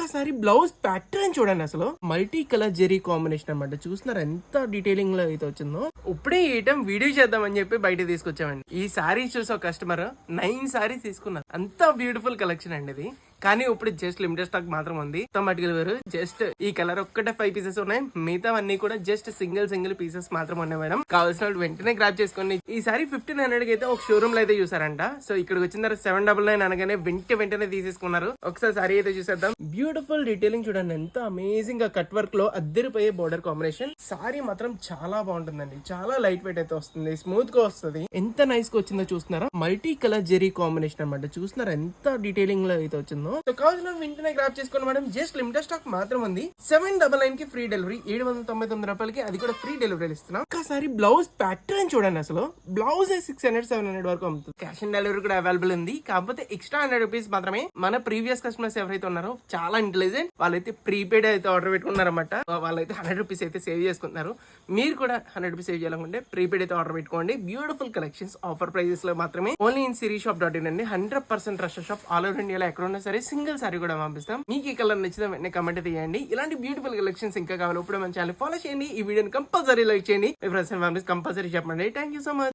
ఒక్కసారి blouse pattern చూడండి, అసలు మల్టీ కలర్ జెరీ కాంబినేషన్ అనమాట. చూస్తున్నారు ఎంత డీటెయిలింగ్ లో అయితే వచ్చిందో. ఇప్పుడే ఈ ఐటమ్ వీడియో చేద్దామని చెప్పి బయట తీసుకొచ్చామండి. ఈ సారీ చూసి ఒక కస్టమర్ 9 సారీస్ తీసుకున్నారు. అంత బ్యూటిఫుల్ కలెక్షన్ అండి ఇది. కానీ ఇప్పుడు జస్ట్ లిమిటెడ్ స్టాక్ మాత్రం ఉంది. వేరు జస్ట్ ఈ కలర్ ఒక్కటే 5 పీసెస్ ఉన్నాయి. మిగతా అన్ని కూడా జస్ట్ సింగిల్ పీసెస్ మాత్రం ఉన్నాయి మేడం. కావాల్సిన వెంటనే గ్రాప్ చేసుకోండి. ఈసారి 1500 అయితే ఒక షోరూమ్ లో అయితే చూసారంట. సో ఇక్కడికి వచ్చిన తర్వాత 799 అనగానే వెంటనే తీసేసుకున్నారు. ఒకసారి సారీ అయితే చూసేద్దాం. బ్యూటిఫుల్ డీటెయిలింగ్ చూడండి, ఎంత అమేజింగ్ గా కట్ వర్క్ లో అద్దరిపోయే బోర్డర్ కాంబినేషన్. సారీ మాత్రం చాలా బాగుంటుందండి. చాలా లైట్ వెయిట్ అయితే వస్తుంది, స్మూత్ గా వస్తుంది. ఎంత నైస్ గా వచ్చిందో చూస్తున్నారా. మల్టీ కలర్ జెరీ కాంబినేషన్ అనమాట. చూస్తున్నారా ఎంత డీటెయిలింగ్ లో అయితే వచ్చిందో. సో కావాల్సిన వెంటనే గ్రాప్ చేసుకోండి మేడం. జస్ట్ లిమిటెడ్ స్టాక్ మాత్రం ఉంది. 799 కి ఫ్రీ డెలివరీ, 799 రూపాయలకి అది కూడా ఫ్రీ డెలివరీ ఇస్తున్నాం. ఒకసారి బ్లౌజ్ ప్యాటర్న్ చూడండి, అసలు బ్లౌజ్ 600-700 వరకు అమ్ముతుంది. క్యాష్ ఆన్ డెలివరీ కూడా అవైలబుల్ ఉంది. కాకపోతే ఎక్స్ట్రా 100 రూపీస్ మాత్రమే. మన ప్రీవియస్ కస్టమర్స్ ఎవరైతే ఉన్నారో చాలా ఇంటెలిజెంట్, వాళ్ళైతే ప్రీపెయిడ్ అయితే ఆర్డర్ పెట్టుకున్నారన్నమాట. వాళ్ళైతే 100 రూపీస్ అయితే సేవ్ చేసుకుంటున్నారు. మీరు కూడా 100 రూపీస్ సేవ్ చేయాలనుకుంటే ప్రీపెయిడ్ అయితే ఆర్డర్ పెట్టుకోండి. బ్యూటిఫుల్ కలెక్షన్స్ ఆఫర్ ప్రైజెస్ లో మాత్రమే. ఓన్లీ ఇన్ sirisshop.in అండి. 100% ట్రస్టెడ్ షాప్. ఆల్ ఓవర్ ఇండియాలో ఎక్కడ ఉన్నా సరే సింగిల్ సారీ కూడా పంపిస్తాం. మీకు ఈ కలర్ నచ్చితే వెంటనే కమెంట్ తీయండి. ఇలాంటి బ్యూటిఫుల్ కలెక్షన్స్ ఇంకా కావాలి ఇప్పుడు మన ఛానల్ ఫాలో చేయండి. ఈ వీడియోని కంపల్సరీ లైక్ చేయండి. మీ ఫ్రెండ్స్ అండ్ ఫ్యామిలీస్ కంపల్సరీ చెప్పండి. Thank you so much.